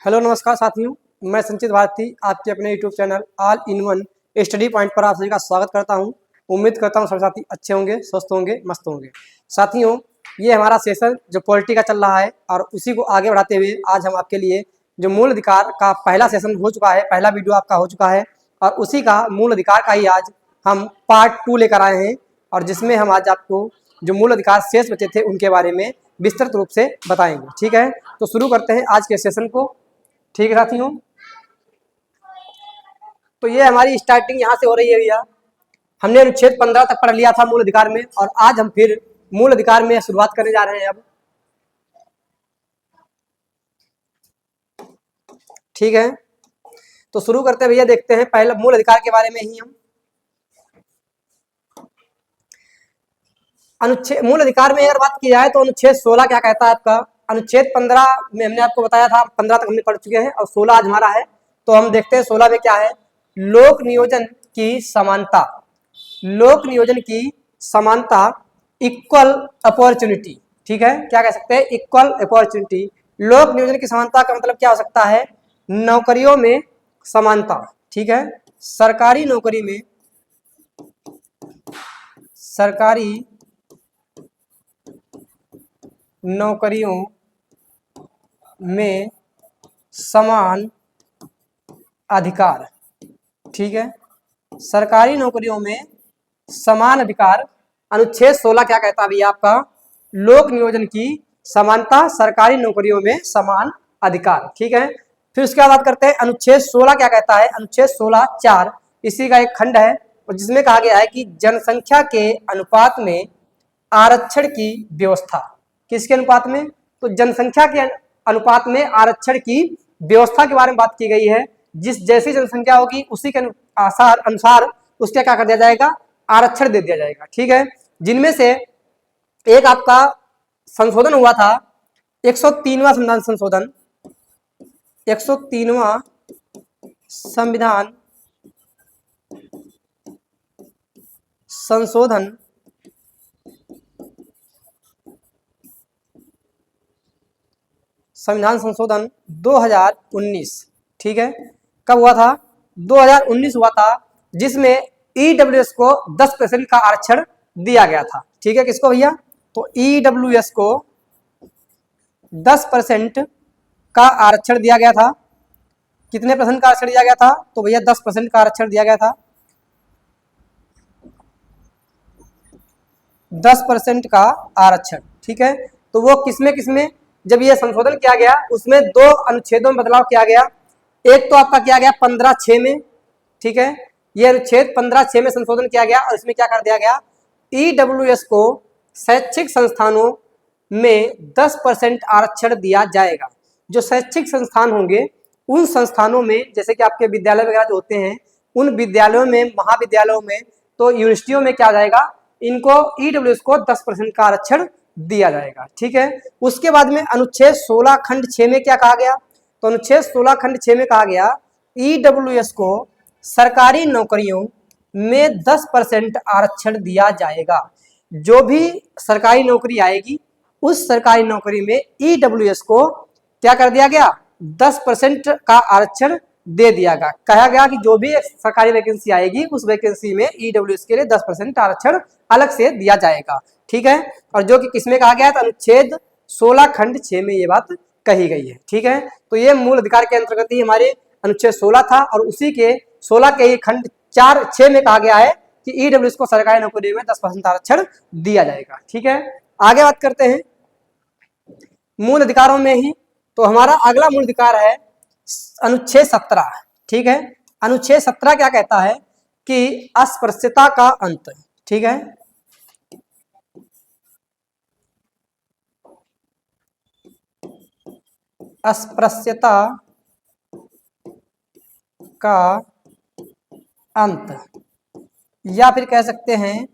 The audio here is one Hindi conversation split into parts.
हेलो नमस्कार साथियों, मैं संचित भारती आपके अपने YouTube channel all in one study point पर आप सभी का स्वागत करता हूं। उम्मीद करता हूं सभी साथी अच्छे होंगे, स्वस्थ होंगे, मस्त होंगे। साथियों, ये हमारा सेशन जो पॉलिटी का चल रहा है और उसी को आगे बढ़ाते हुए आज हम आपके लिए जो मूल अधिकार का पहला सेशन हो चुका है, पहला वीडियो आपका हो चुका है और उसी का मूल अधिकार का ही आज हम पार्ट 2 लेकर आए हैं और जिसमें हम आज आपको जो मूल अधिकार शेष बचे थे उनके बारे में विस्तृत रूप से बताएंगे। ठीक है, तो शुरू करते हैं आज के सेशन को। ठीक है साथियों, तो ये हमारी स्टार्टिंग यहाँ से हो रही है भैया। हमने अनुच्छेद 15 तक पढ़ लिया था मूल अधिकार में और आज हम फिर मूल अधिकार में शुरुआत करने जा रहे हैं अब। ठीक है, तो शुरू करते हैं भैया, देखते हैं पहले मूल अधिकार के बारे में ही हम। अनुच्छेद मूल अधिकार में अगर बात की जाए तो अनुच्छेद 16 क्या कहता है आपका। अनुच्छेद 15 में हमने आपको बताया था, 15 तक हमने पढ़ चुके हैं और 16 आज हमारा है। तो हम देखते हैं 16 में क्या है। लोक नियोजन की समानता, लोक नियोजन की समानता, इक्वल अपॉर्चुनिटी। ठीक है, क्या कह सकते हैं, इक्वल अपॉर्चुनिटी। लोक नियोजन की समानता का मतलब क्या हो सकता है, नौकरियों में समानता। ठीक है, सरकारी नौकरी में, सरकारी नौकरियों में समान अधिकार। ठीक है, सरकारी नौकरियों में समान अधिकार। अनुच्छेद 16 क्या कहता है भैया आपका, लोक नियोजन की समानता, सरकारी नौकरियों में समान अधिकार। ठीक है, फिर उसके बाद बात करते हैं अनुच्छेद 16 क्या कहता है। अनुच्छेद 16 4 इसी का एक खंड है और जिसमें कहा गया है कि जनसंख्या के अनुपात में आरक्षण की व्यवस्था। किसके अनुपात में, तो जनसंख्या के अनुपात में आरक्षण की व्यवस्था के बारे में बात की गई है। जिस जैसी जनसंख्या होगी उसी के अनुसार उसके क्या कर दिया जाएगा, आरक्षण दे दिया जाएगा। ठीक है, जिनमें से एक आपका संशोधन हुआ था 103वां संविधान संशोधन, 103वां संविधान संशोधन संविधान संशोधन 2019। ठीक है, कब हुआ था, 2019 हुआ था, जिसमें ईडब्ल्यूएस को 10% का आरक्षण दिया गया था। ठीक है, किसको भैया, तो ईडब्ल्यूएस को 10% का आरक्षण दिया गया था। कितने परसेंट का आरक्षण दिया गया था, तो भैया 10% का आरक्षण दिया गया था। 10% का आरक्षण। ठीक है, तो वो किसमें जब ये संशोधन किया गया उसमें 2 अनुच्छेदों में बदलाव किया गया। एक तो आपका किया गया 15(6) में। ठीक है, ये अनुच्छेद 15(6) में संशोधन किया गया और इसमें क्या कर दिया गया, ईडब्ल्यूएस को शैक्षिक संस्थानों में 10% आरक्षण दिया जाएगा। जो शैक्षिक संस्थान होंगे उन संस्थानों में, जैसे कि आपके विद्यालय वगैरह जो होते हैं, उन विद्यालयों में, महाविद्यालयों में, तो यूनिवर्सिटियों में क्या जाएगा, इनको ईडब्ल्यूएस को 10% का आरक्षण दिया जाएगा। ठीक है, उसके बाद में अनुच्छेद 16 खंड 6 में क्या कहा गया, तो अनुच्छेद 16 खंड 6 में कहा गया ईडब्ल्यूएस को सरकारी नौकरियों में 10% आरक्षण दिया जाएगा। जो भी सरकारी नौकरी आएगी उस सरकारी नौकरी में ईडब्ल्यूएस को क्या कर दिया गया, 10% का आरक्षण दे दिया गया। कहा गया कि जो भी सरकारी वैकेंसी आएगी उस वैकेंसी में ईडब्ल्यूएस के लिए 10% आरक्षण अलग से दिया जाएगा। ठीक है, और जो कि किसमें कहा गया है, तो अनुच्छेद 16 खंड 6 में ये बात कही गई है। ठीक है, तो ये मूल अधिकार के अंतर्गत ही हमारे अनुच्छेद 16 था और उसी के 16 के ही खंड 4-6 में कहा गया है कि ईडब्ल्यूएस को सरकारी नौकरी में 10% आरक्षण दिया जाएगा। ठीक है, आगे बात करते हैं मूल अधिकारों में ही। तो हमारा अगला मूल अधिकार है अनुच्छेद 17। ठीक है, अनुच्छेद 17 क्या कहता है कि अस्पृश्यता का अंत। ठीक है, अस्पृश्यता का अंत, या फिर कह सकते हैं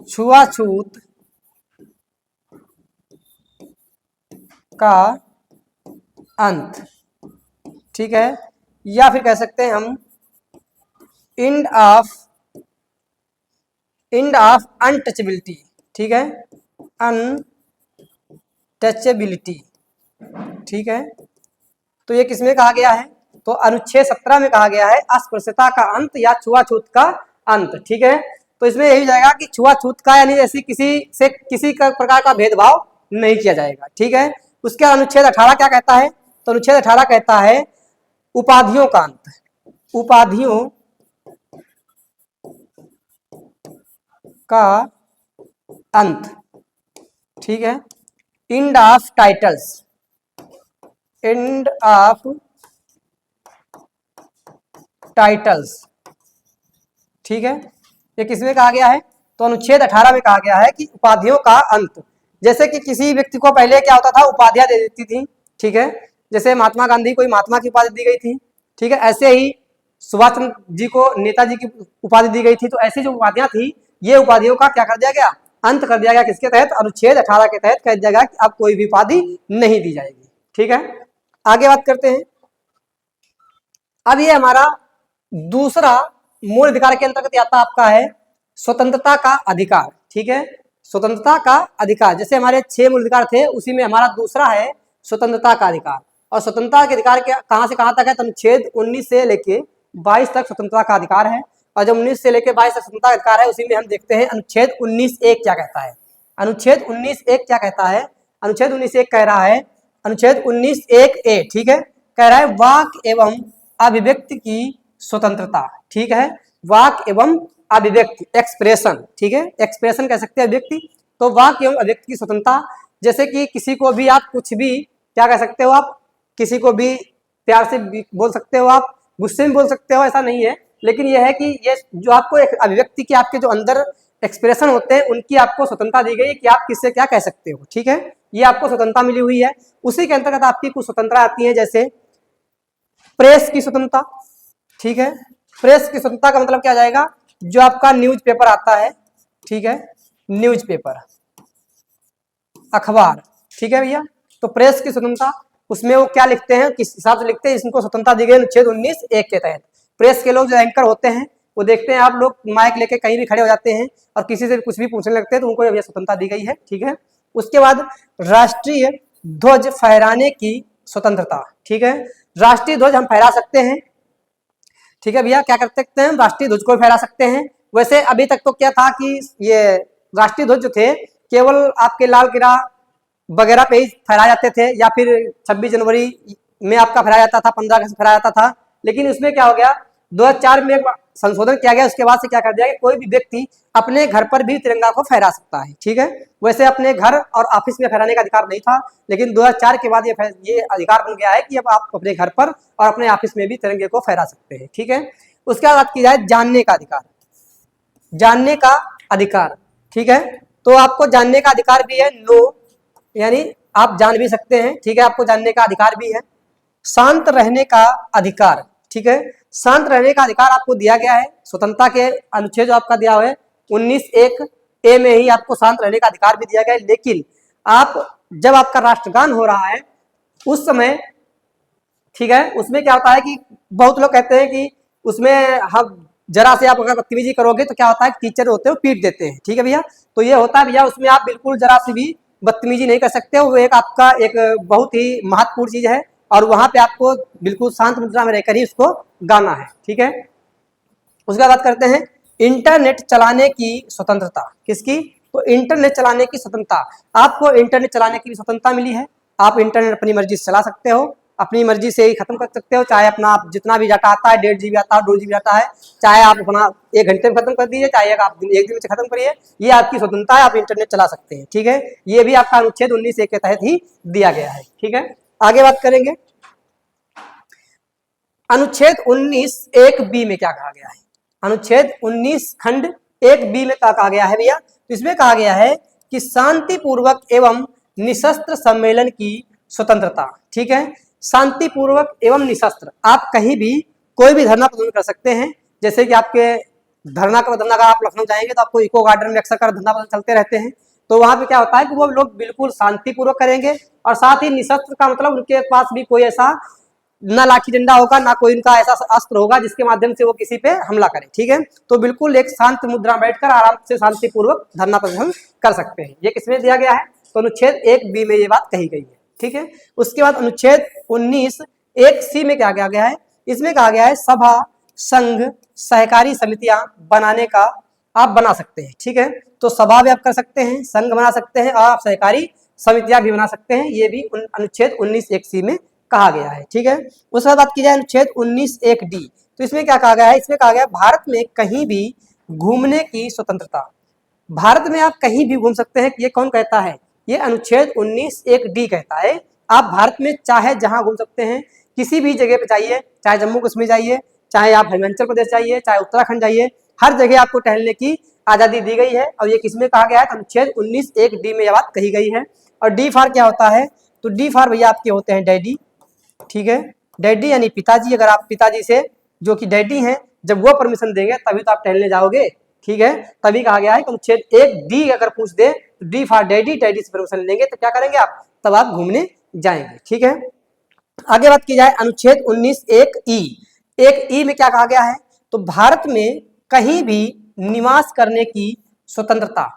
छुआछूत का अंत। ठीक है, या फिर कह सकते हैं हम एंड ऑफ अनटचेबिलिटी। ठीक है, अनटचेबिलिटी। ठीक है, तो ये किसमें कहा गया है? तो अनुच्छेद 17 में कहा गया है अस्पृश्यता का अंत या छुआछूत का अंत। ठीक है, तो इसमें यही जाएगा कि छुआछूत का यानी ऐसी किसी से किसी का प्रकार का भेदभाव नहीं किया जाएगा। ठीक है, उसके अनुच्छेद 18 क्या कहता है? तो अनुच्छेद 18 कहता है उपाधियों का अंत, उपाधियों का अंत। ठीक है, end of titles, end of titles. ठीक है, ये किसमें कहा गया है? तो अनुच्छेद 18 में कहा गया है कि उपाधियों का अंत। जैसे कि किसी व्यक्ति को पहले क्या होता था, उपाधियां दे देती थी। ठीक है, जैसे महात्मा गांधी कोई महात्मा की उपाधि दी गई थी। ठीक है, ऐसे ही सुभाष चंद्र जी को नेताजी की उपाधि दी गई थी। तो ऐसी जो उपाधियां थी, ये उपाधियों का क्या कर दिया गया? अंत कर दिया गया। किसके तहत? अनुच्छेद 18 के तहत कह दिया गया कि अब कोई भी उपाधि नहीं दी जाएगी। ठीक है, आगे बात करते हैं। अब ये हमारा दूसरा मूल अधिकार के अंतर्गत आता आपका है स्वतंत्रता का अधिकार। ठीक है, स्वतंत्रता का अधिकार, जैसे हमारे 6 मूल अधिकार थे, उसी में हमारा दूसरा है स्वतंत्रता का अधिकार। और स्वतंत्रता के अधिकार कहां से कहां तक है? तो अनुच्छेद 19 से लेके 22 तक स्वतंत्रता का अधिकार है। और जब 19 से लेके 22 तक स्वतंत्रता का अधिकार है, उसी में हम देखते हैं अनुच्छेद 19(1) क्या कहता है। अनुच्छेद 19(1) क्या कहता है? अनुच्छेद 19(1) कह रहा है, अनुच्छेद 19(1)(a), ठीक है, कह रहा है वाक एवं अभिव्यक्ति की स्वतंत्रता। ठीक है, वाक एवं अभिव्यक्ति, एक्सप्रेशन। ठीक है, एक्सप्रेशन कह सकते हैं, अभिव्यक्ति। तो वाक एवं अभिव्यक्ति की स्वतंत्रता, जैसे कि किसी को भी आप कुछ भी क्या कह सकते हो, आप किसी को भी प्यार से बोल सकते हो, आप गुस्से में बोल सकते हो, ऐसा नहीं है। लेकिन यह है कि ये जो आपको एक अभिव्यक्ति के आपके जो अंदर एक्सप्रेशन होते हैं, उनकी आपको स्वतंत्रता दी गई है कि आप किससे क्या कह सकते हो। ठीक है, ये आपको स्वतंत्रता मिली हुई है। उसी के अंतर्गत आपकी कुछ स्वतंत्रता आती है, जैसे प्रेस की स्वतंत्रता। ठीक है, प्रेस की स्वतंत्रता का मतलब क्या जाएगा? जो आपका न्यूज पेपर आता है, ठीक है, न्यूज पेपर, अखबार। ठीक है भैया, तो प्रेस की स्वतंत्रता, उसमें वो क्या लिखते हैं, किस हिसाब से लिखते हैं, इसको स्वतंत्रता दी गई अनुच्छेद 19(1) के तहत। प्रेस के लोग जो एंकर होते हैं, वो देखते हैं आप लोग माइक लेके कहीं भी खड़े हो जाते हैं और किसी से कुछ भी पूछने लगते हैं, तो उनको यह स्वतंत्रता दी गई है। ठीक है, उसके बाद राष्ट्रीय ध्वज फहराने की स्वतंत्रता। ठीक है, राष्ट्रीय ध्वज हम फहरा सकते हैं। ठीक है भैया, क्या कर सकते हैं? राष्ट्रीय ध्वज को फहरा सकते हैं। वैसे अभी तक तो क्या था कि ये राष्ट्रीय ध्वज जो थे, केवल आपके लाल किला वगैरह पे ही फहराए जाते थे, या फिर 26 जनवरी में आपका फहराया जाता था, 15 अगस्त फहराया जाता था। लेकिन उसमें क्या हो गया, 2004 में संशोधन किया गया। उसके बाद से क्या कर दिया कि कोई भी व्यक्ति अपने घर पर भी तिरंगा को फहरा सकता है। ठीक है, वैसे अपने घर और ऑफिस में फहराने का अधिकार नहीं था, लेकिन 2004 के बाद ये अधिकार बन गया है कि अब आप अपने घर पर और अपने ऑफिस में भी तिरंगे को फहरा सकते हैं। ठीक है, उसके बाद बात की जाए जानने का अधिकार, जानने का अधिकार। ठीक है, तो आपको जानने का अधिकार भी है, नो यानी आप जान भी सकते हैं। ठीक है, आपको जानने का अधिकार भी है। शांत रहने का अधिकार। ठीक है, शांत रहने का अधिकार आपको दिया गया है, स्वतंत्रता के अनुच्छेद जो आपका दिया हुआ है 19(1)(a) में ही आपको शांत रहने का अधिकार भी दिया गया है। लेकिन आप जब आपका राष्ट्रगान हो रहा है उस समय, ठीक है, उसमें क्या होता है कि बहुत लोग कहते हैं कि उसमें हम जरा से आप अगर बदतमीजी करोगे तो क्या होता है, टीचर होते हैं पीट देते हैं। ठीक है भैया, तो ये होता है भैया, उसमें आप बिल्कुल जरा सी भी बदतमीजी नहीं कर सकते हो। वो एक आपका एक बहुत ही महत्वपूर्ण चीज है, और वहां पे आपको बिल्कुल शांत मुद्रा में रहकर ही उसको गाना है। ठीक है, उसके बाद बात करते हैं इंटरनेट चलाने की स्वतंत्रता। किसकी? तो इंटरनेट चलाने की स्वतंत्रता। आपको इंटरनेट चलाने की भी स्वतंत्रता मिली है। आप इंटरनेट अपनी मर्जी से चला सकते हो, अपनी मर्जी से ही खत्म कर सकते हो, चाहे अपना आप जितना भी डाटा आता है, 1.5 GB आता है, 2 GB आता है, चाहे आप अपना 1 घंटे में खत्म कर दीजिए, चाहे आप 1 दिन से खत्म करिए, ये आपकी स्वतंत्रता है, आप इंटरनेट चला सकते हैं। ठीक है, ये भी आपका अनुच्छेद 19(1) के तहत ही दिया गया है। ठीक है, आगे बात करेंगे अनुच्छेद 19(1)(b) में क्या कहा गया है। अनुच्छेद 19 खंड 1(b) में क्या कहा गया है भैया? तो इसमें कहा गया है कि शांतिपूर्वक एवं निशस्त्र सम्मेलन की स्वतंत्रता। ठीक है, शांतिपूर्वक एवं निशस्त्र, आप कहीं भी कोई भी धरना प्रदर्शन कर सकते हैं। जैसे कि आपके धरना का आप लखनऊ जाएंगे तो आपको इको गार्डन में अक्सर धरना प्रदर्शन चलते रहते हैं। तो वहां पे क्या होता है कि वो लोग बिल्कुल शांतिपूर्वक करेंगे, और साथ ही निशस्त्र का मतलब उनके पास भी कोई ऐसा ना लाठी डंडा होगा, ना कोई उनका ऐसा अस्त्र होगा जिसके माध्यम से वो किसी पे हमला करे। ठीक है, तो बिल्कुल एक शांत मुद्रा बैठकर आराम से शांतिपूर्वक धरना प्रदर्शन कर सकते हैं। ये किसमें दिया गया है? तो अनुच्छेद 1(b) में ये बात कही गई है। ठीक है, उसके बाद अनुच्छेद एक सी में क्या कहा गया है, इसमें कहा गया है सभा संघ सहकारी समितियां बनाने का आप बना सकते हैं। ठीक है, तो सभा भी आप कर सकते हैं, संघ बना सकते हैं और आप सहकारी समितियां भी बना सकते हैं। ये भी अनुच्छेद 19(1)(c) में कहा गया है। ठीक है, उसके बाद बात की जाए अनुच्छेद 19(1)(d), तो इसमें क्या कहा गया है, इसमें कहा गया है भारत में कहीं भी घूमने की स्वतंत्रता। भारत में आप कहीं भी घूम सकते हैं। ये कौन कहता है, ये अनुच्छेद 19(1)(d) कहता है। आप भारत में चाहे जहां घूम सकते हैं, किसी भी जगह पे जाइए, चाहे जम्मू कश्मीर जाइए, चाहे आप हिमाचल प्रदेश जाइए, चाहे उत्तराखंड जाइए, हर जगह आपको टहलने की आजादी दी गई है। और ये किसमें कहा गया है, अनुच्छेद 19(1)(d) में यह बात कही गई है। और डी फॉर क्या होता है, तो डी फॉर भैया आपके होते हैं डैडी। ठीक है, डैडी यानी पिताजी। अगर आप पिताजी से जो कि डैडी हैं, जब वो परमिशन देंगे तभी तो आप टहलने जाओगे। ठीक है, तभी कहा गया है कि अनुच्छेद 1(d) अगर पूछ दे तो डी फॉर डैडी, डैडी से परमिशन लेंगे तो क्या करेंगे आप, तब आप घूमने जाएंगे। ठीक है, आगे बात की जाए अनुच्छेद 19(1)(e). 1(e) में क्या कहा गया है, तो भारत में कहीं भी निवास करने की स्वतंत्रता,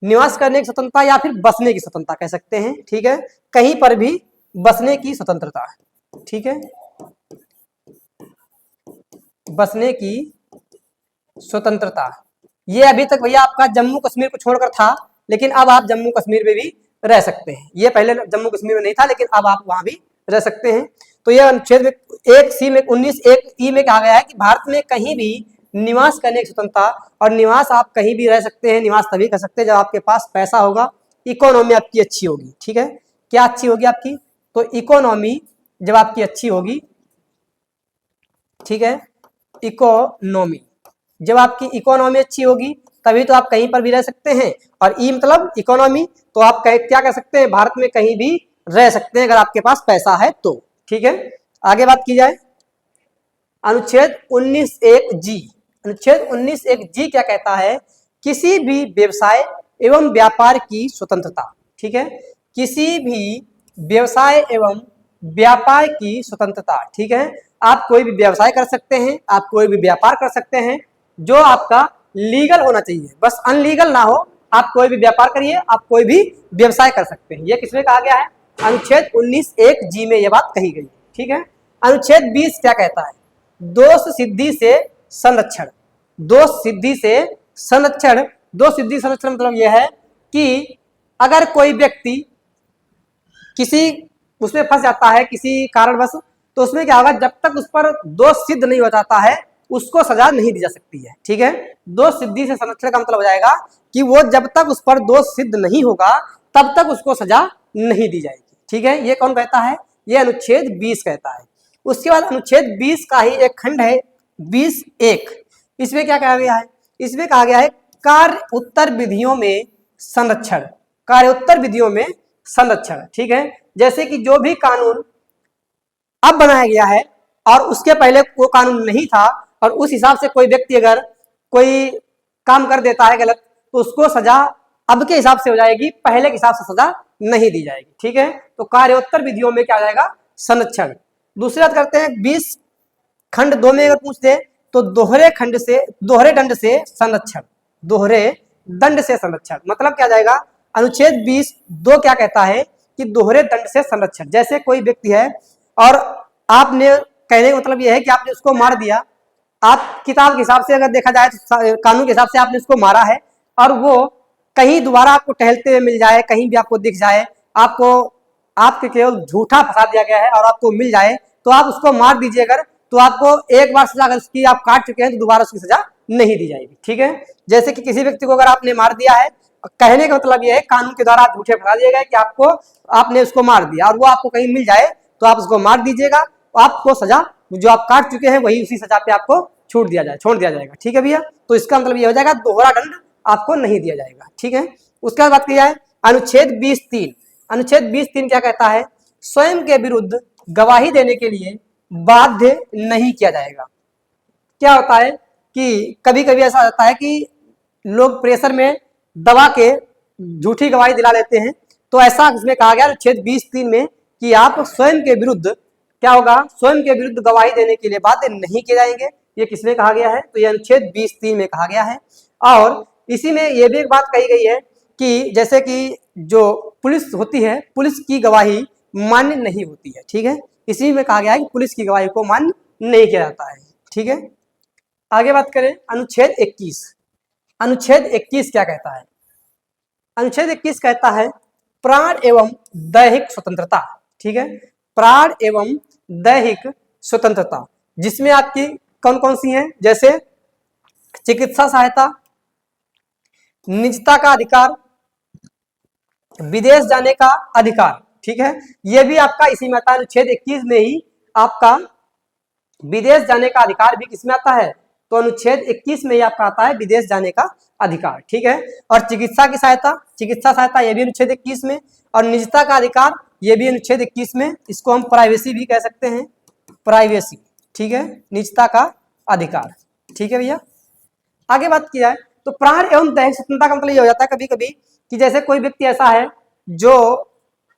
निवास करने की स्वतंत्रता या फिर बसने की स्वतंत्रता कह सकते हैं। ठीक है, कहीं पर भी बसने की स्वतंत्रता। ठीक है, बसने की स्वतंत्रता। ये अभी तक भैया आपका जम्मू कश्मीर को छोड़कर था, लेकिन अब आप जम्मू कश्मीर में भी रह सकते हैं। ये पहले जम्मू कश्मीर में नहीं था, लेकिन अब आप वहां भी रह सकते हैं। तो यह अनुच्छेद 1(c) में 19(1)(e) में कहा गया है कि भारत में कहीं भी निवास करने की स्वतंत्रता। और निवास आप कहीं भी रह सकते हैं, निवास तभी कर सकते हैं जब आपके पास पैसा होगा, इकोनॉमी आपकी अच्छी होगी। ठीक है, क्या अच्छी होगी आपकी, तो इकोनॉमी जब आपकी अच्छी होगी। ठीक है, इकोनॉमी जब आपकी इकोनॉमी अच्छी होगी तभी तो आप कहीं पर भी रह सकते हैं। और ई मतलब इकोनॉमी, तो आप क्या कर सकते हैं, भारत में कहीं भी रह सकते हैं अगर आपके पास पैसा है तो। ठीक है, आगे बात की जाए अनुच्छेद 19(1)(g). अनुच्छेद 19(1)(g) क्या कहता है, किसी भी व्यवसाय एवं व्यापार की स्वतंत्रता। ठीक है, किसी भी व्यवसाय एवं व्यापार की स्वतंत्रता। ठीक है, आप कोई भी व्यवसाय कर सकते हैं, आप कोई भी व्यापार कर सकते हैं, जो आपका लीगल होना चाहिए, बस अनलीगल ना हो। आप कोई भी व्यापार करिए, आप कोई भी व्यवसाय कर सकते हैं। ये किसमें कहा गया है, अनुच्छेद 19(1)(g) में यह बात कही गई। ठीक है, अनुच्छेद 20 क्या कहता है, दोष सिद्धि से संरक्षण। दोष सिद्धि से संरक्षण, दोष सिद्धि संरक्षण मतलब यह है कि अगर कोई व्यक्ति किसी उसमें फंस जाता है किसी कारणवश, तो उसमें क्या होगा, जब तक उस पर दोष सिद्ध नहीं हो जाता है उसको सजा नहीं दी जा सकती है। ठीक है, दोष सिद्धि से संरक्षण का मतलब हो जाएगा कि वो जब तक उस पर दोष सिद्ध नहीं होगा तब तक उसको सजा नहीं दी जाएगी। ठीक है, ये कौन कहता है, ये अनुच्छेद 20 कहता है। उसके बाद अनुच्छेद 20 का ही एक खंड है 20(1). इसमें क्या कहा गया है, इसमें कहा गया है कार्य उत्तर विधियों में संरक्षण। कार्य उत्तर विधियों में संरक्षण। ठीक है, जैसे कि जो भी कानून अब बनाया गया है और उसके पहले वो कानून नहीं था, और उस हिसाब से कोई व्यक्ति अगर कोई काम कर देता है गलत, तो उसको सजा अब के हिसाब से हो जाएगी, पहले के हिसाब से सजा नहीं दी जाएगी। ठीक है, तो कार्योत्तर विधियों में क्या आ जाएगा, संरक्षण। दूसरी बात करते हैं 20 खंड 2 में अगर पूछ दे तो दोहरे दंड से संरक्षण। दोहरे दंड से संरक्षण मतलब क्या जाएगा, अनुच्छेद 20(2) क्या कहता है कि दोहरे दंड से संरक्षण। जैसे कोई व्यक्ति है और आपने, कहने का मतलब यह है कि आपने उसको मार दिया, आप किताब के हिसाब से अगर देखा जाए तो कानून के हिसाब से आपने उसको मारा है, और वो कहीं दोबारा आपको टहलते हुए मिल जाए, कहीं भी आपको दिख जाए, आपके केवल झूठा फंसा दिया गया है और आपको मिल जाए, तो आप उसको मार दीजिए अगर, तो आपको एक बार सजा अगर उसकी आप काट चुके हैं तो दोबारा उसकी सजा नहीं दी जाएगी। ठीक है, जैसे कि किसी व्यक्ति को अगर आपने मार दिया है, कहने का मतलब यह है कानून के द्वारा आप झूठे फंसा दिए गए कि आपने उसको मार दिया, और वो आपको कहीं मिल जाए तो आप उसको मार दीजिएगा, आपको सजा जो आप काट चुके हैं वही उसी सजा पे आपको छोड़ दिया जाएगा। ठीक है भैया, तो इसका मतलब ये हो जाएगा दोहरा दंड आपको नहीं दिया जाएगा। ठीक है, उसके बाद बात की जाए अनुच्छेद 20(3). अनुच्छेद 20(3) क्या कहता है, स्वयं के विरुद्ध गवाही देने के लिए बाध्य नहीं किया जाएगा। क्या होता है कि कभी कभी ऐसा होता है कि लोग प्रेशर में दबा के झूठी गवाही दिला लेते हैं, तो ऐसा इसमें कहा गया अनुच्छेद 20(3) में कि आप स्वयं के विरुद्ध क्या होगा, स्वयं के विरुद्ध गवाही देने के लिए बाध्य नहीं किए जाएंगे। ये किसमें कहा गया है, तो ये अनुच्छेद 20(3) में कहा गया है। और इसी में ये भी एक बात कही गई है कि जैसे कि जो पुलिस होती है, पुलिस की गवाही मान्य नहीं होती है। ठीक है, इसी में कहा गया है कि पुलिस की गवाही को मान्य नहीं किया जाता है। ठीक है, आगे बात करें अनुच्छेद 21। अनुच्छेद 21 क्या कहता है? अनुच्छेद 21 कहता है प्राण एवं दैहिक स्वतंत्रता। ठीक है, प्राण एवं दैहिक स्वतंत्रता, जिसमें आपकी कौन कौन सी हैं? जैसे चिकित्सा सहायता, निजता का अधिकार, विदेश जाने का अधिकार। ठीक है, यह भी आपका इसी में आता है, अनुच्छेद 21 में ही आपका विदेश जाने का अधिकार भी किसमें आता है? तो अनुच्छेद 21 में ही आपका आता है विदेश जाने का अधिकार। ठीक है, और चिकित्सा की सहायता, चिकित्सा सहायता ये भी अनुच्छेद 21 में, और निजता का अधिकार ये भी अनुच्छेद 21 में। इसको हम प्राइवेसी भी कह सकते हैं, प्राइवेसी। ठीक है, निजता का अधिकार। ठीक है भैया, आगे बात की जाए तो प्राण एवं दैहिक स्वतंत्रता का मतलब ये हो जाता है कभी कभी कि जैसे कोई व्यक्ति ऐसा है जो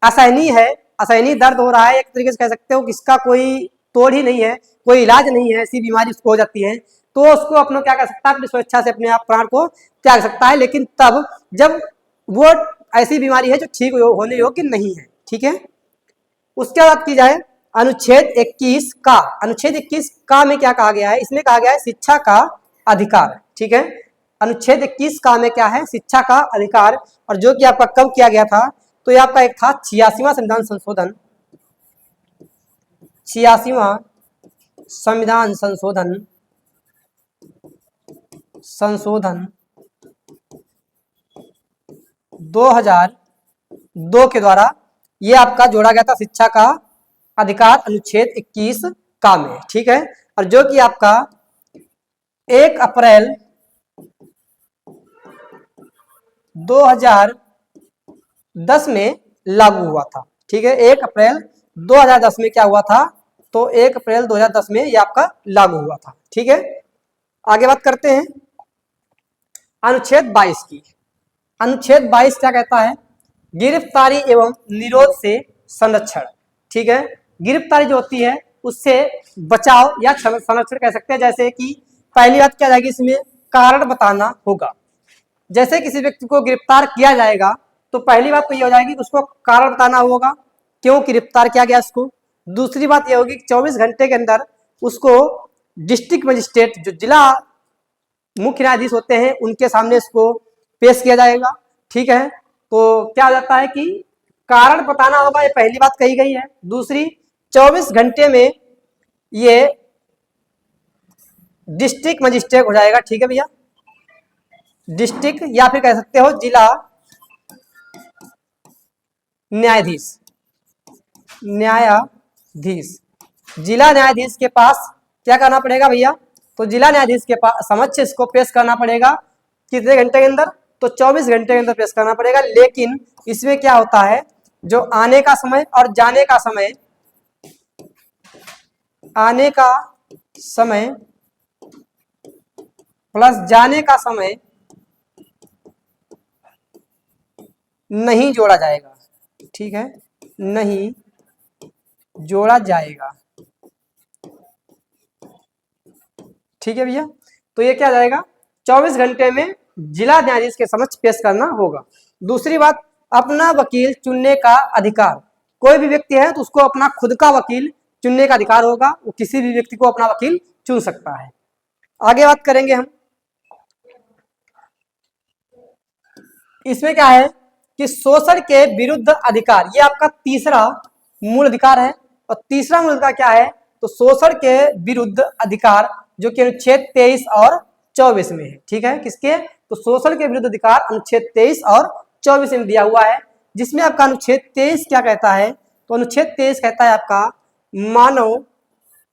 असहनीय है, असहनीय दर्द हो रहा है, एक तरीके से कह सकते हो कि इसका कोई तोड़ ही नहीं है, कोई इलाज नहीं है, ऐसी बीमारी उसको हो जाती है, तो उसको अपना क्या कर सकता है? अपनी स्वेच्छा से अपने आप प्राण को त्याग सकता है, लेकिन तब जब वो ऐसी बीमारी है जो ठीक होने योग्य नहीं है। ठीक है, उसके बाद की जाए अनुच्छेद 21 का। अनुच्छेद 21 का में क्या कहा गया है? इसमें कहा गया है शिक्षा का अधिकार। ठीक है, अनुच्छेद 21 का में क्या है? शिक्षा का अधिकार, और जो कि आपका कब किया गया था? तो ये आपका एक था 86वां संविधान संशोधन, 86वां संविधान संशोधन 2002 के द्वारा ये आपका जोड़ा गया था शिक्षा का अधिकार अनुच्छेद 21 का में। ठीक है, और जो कि आपका 1 अप्रैल 2010 में लागू हुआ था। ठीक है, 1 अप्रैल 2010 में क्या हुआ था? तो 1 अप्रैल 2010 में ये आपका लागू हुआ था। ठीक है, आगे बात करते हैं अनुच्छेद 22 की। अनुच्छेद 22 क्या कहता है? गिरफ्तारी एवं निरोध से संरक्षण। ठीक है, गिरफ्तारी जो होती है उससे बचाव या संरक्षण कह सकते हैं। जैसे कि पहली बात क्या जाएगी इसमें? कारण बताना होगा। जैसे किसी व्यक्ति को गिरफ्तार किया जाएगा तो पहली बात तो ये हो जाएगी कि उसको कारण बताना होगा, क्यों गिरफ्तार किया गया उसको। दूसरी बात यह होगी कि 24 घंटे के अंदर उसको डिस्ट्रिक्ट मजिस्ट्रेट, जो जिला मुख्य न्यायाधीश होते हैं, उनके सामने इसको पेश किया जाएगा। ठीक है, तो क्या हो जाता है कि कारण बताना होगा, ये पहली बात कही गई है। दूसरी, 24 घंटे में ये डिस्ट्रिक्ट मजिस्ट्रेट हो जाएगा। ठीक है भैया, डिस्ट्रिक्ट या फिर कह सकते हो जिला न्यायाधीश, जिला न्यायाधीश के पास क्या करना पड़ेगा भैया? तो जिला न्यायाधीश के पास समक्ष इसको पेश करना पड़ेगा। कितने घंटे के अंदर? तो 24 घंटे के अंदर पेश करना पड़ेगा। लेकिन इसमें क्या होता है, जो आने का समय और जाने का समय, आने का समय प्लस जाने का समय नहीं जोड़ा जाएगा। ठीक है, नहीं जोड़ा जाएगा। ठीक है भैया, तो ये क्या जाएगा? 24 घंटे में जिला न्यायाधीश के समक्ष पेश करना होगा। दूसरी बात, अपना वकील चुनने का अधिकार। कोई भी व्यक्ति है तो उसको अपना खुद का वकील चुनने का अधिकार होगा, वो किसी भी व्यक्ति को अपना वकील चुन सकता है। आगे बात करेंगे हम, इसमें क्या है कि शोषण के विरुद्ध अधिकार, ये आपका तीसरा मूल अधिकार है। और तीसरा मूल अधिकार क्या है? तो शोषण के विरुद्ध अधिकार, जो कि अनुच्छेद 23 और 24 में है। ठीक है, किसके? तो शोषण के विरुद्ध अधिकार अनुच्छेद 23 और 24 में दिया हुआ है। जिसमें आपका अनुच्छेद 23 क्या कहता है? तो अनुच्छेद 23 कहता है आपका मानव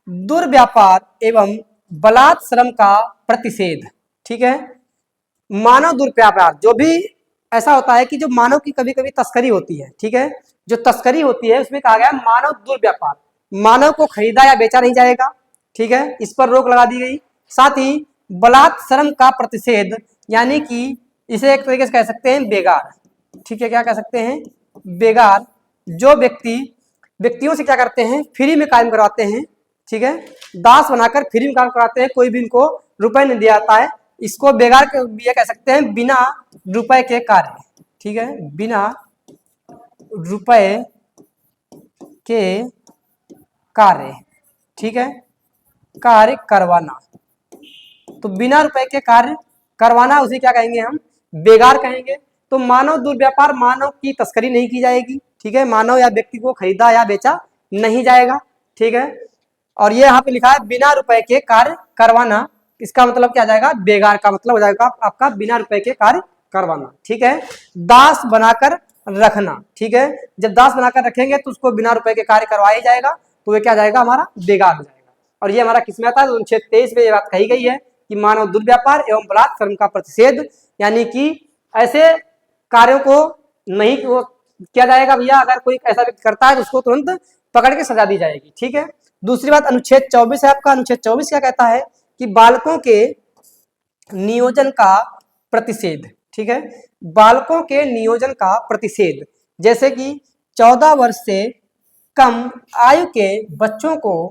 दुर्व्यापार एवं बलात्श्रम का प्रतिषेध। ठीक है, मानव दुर्व्यापार, जो भी ऐसा होता है कि जो मानव की कभी कभी तस्करी होती है। ठीक है, जो तस्करी होती है उसमें कहा गया मानव दुर्व्यापार, मानव को खरीदा या बेचा नहीं जाएगा। ठीक है, इस पर रोक लगा दी गई। साथ ही बलात्श्रम का प्रतिषेध, यानी कि इसे एक तरीके से कह सकते हैं बेगार। ठीक है, क्या कह सकते हैं? बेगार, जो व्यक्तियों से क्या करते हैं? फ्री में काम करवाते हैं। ठीक है, दास बनाकर फ्री में काम करवाते हैं, कोई भी इनको रुपए नहीं दिया जाता है। इसको बेगार ये कह सकते हैं, बिना रुपए के कार्य। ठीक है, बिना रुपए के कार्य, ठीक है, कार्य करवाना। तो बिना रुपए के कार्य करवाना उसे क्या कहेंगे हम, बेगार कहेंगे। तो मानव दुर्व्यापार, मानव की तस्करी नहीं की जाएगी, ठीक है, मानव या व्यक्ति को खरीदा या बेचा नहीं जाएगा, ठीक है। और ये यहाँ पे लिखा है बिना रुपए के कार्य करवाना, इसका मतलब क्या जाएगा, बेगार का मतलब हो जाएगा आपका बिना रुपए के कार्य करवाना, ठीक है। दास बनाकर रखना, ठीक है, जब दास बनाकर रखेंगे तो उसको बिना रुपए के कार्य करवाया जाएगा, तो ये क्या जाएगा, हमारा बेगार हो जाएगा। और ये हमारा किसमें आता है, अनुच्छेद 23 में ये बात कही गई है कि मानव दुर्व्यापार एवं बलात्कार का प्रतिषेध, यानी कि ऐसे कार्यों को नहीं वो किया जाएगा भैया, अगर कोई ऐसा व्यक्ति करता है तो उसको तुरंत पकड़ के सजा दी जाएगी, ठीक है। दूसरी बात अनुच्छेद 24 है आपका। अनुच्छेद 24 क्या कहता है कि बालकों के नियोजन का प्रतिषेध, ठीक है, बालकों के नियोजन का प्रतिषेध, जैसे कि 14 वर्ष से कम आयु के बच्चों को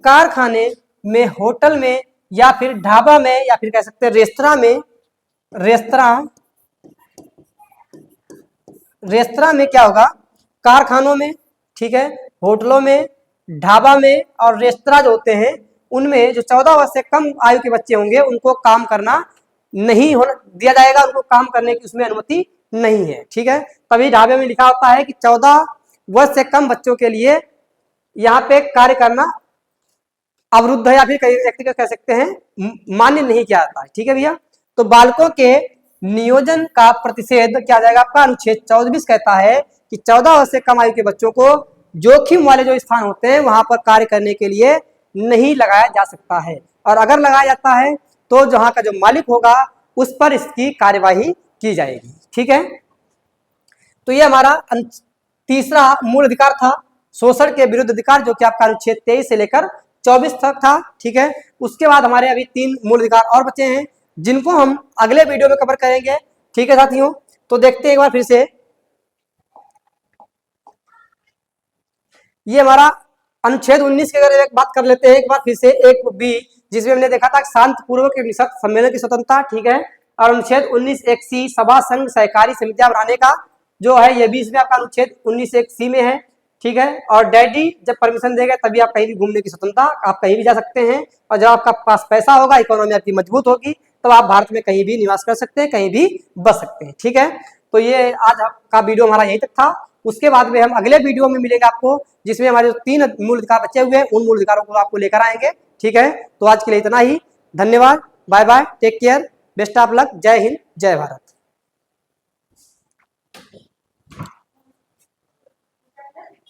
कारखाने में, होटल में या फिर ढाबा में या फिर कह सकते हैं रेस्तरां में, रेस्तरां में क्या होगा, कारखानों में, ठीक है, होटलों में, ढाबा में और रेस्तरां जो होते हैं उनमें जो 14 वर्ष से कम आयु के बच्चे होंगे उनको काम करना नहीं होना दिया जाएगा, उनको काम करने की उसमें अनुमति नहीं है, ठीक है। तभी ढाबे में लिखा होता है कि 14 वर्ष से कम बच्चों के लिए यहाँ पे कार्य करना अवरुद्ध है या फिर कई व्यक्ति कह सकते हैं मान्य नहीं किया जाता है, ठीक है भैया। तो बालकों के नियोजन का प्रतिषेध क्या जाएगा आपका, अनुच्छेद 24 कहता है कि 14 वर्ष से कम आयु के बच्चों को जोखिम वाले जो स्थान होते हैं वहां पर कार्य करने के लिए नहीं लगाया जा सकता है, और अगर लगाया जाता है तो जहां का जो मालिक होगा उस पर इसकी कार्यवाही की जाएगी, ठीक है। तो ये हमारा तीसरा मूल अधिकार था, शोषण के विरुद्ध अधिकार, जो कि आपका अनुच्छेद 23 से लेकर 24 तक था, ठीक है। उसके बाद हमारे अभी 3 मूल अधिकार और बचे हैं जिनको हम अगले वीडियो में कवर करेंगे, ठीक है साथियों। तो देखते हैं एक बार फिर से, ये हमारा अनुच्छेद 19 की अगर एक बात कर लेते हैं एक बार फिर से, एक बी, जिसमें हमने देखा था शांतिपूर्वक निषद सम्मेलन की स्वतंत्रता, ठीक है। और अनुच्छेद 19 एक सी, सभा संघ सहकारी समितियां बनाने का जो है, ये भी इसमें आपका अनुच्छेद 19 एक सी में है, ठीक है। और डैडी जब परमिशन देगा तभी आप कहीं भी घूमने की स्वतंत्रता, आप कहीं भी जा सकते हैं, और जब आपका पास पैसा होगा, इकोनॉमी आपकी मजबूत होगी, तब आप भारत में कहीं भी निवास कर सकते हैं, कहीं भी बस सकते हैं, ठीक है। तो ये आज का वीडियो हमारा यहीं तक था। उसके बाद में हम अगले वीडियो में मिलेंगे आपको, जिसमें हमारे जो 3 मूल अधिकार बचे हुए हैं उन मूल अधिकारों को आपको लेकर आएंगे, ठीक है। तो आज के लिए इतना ही, धन्यवाद, bye bye, take care, best of luck, जय हिंद, जय भारत।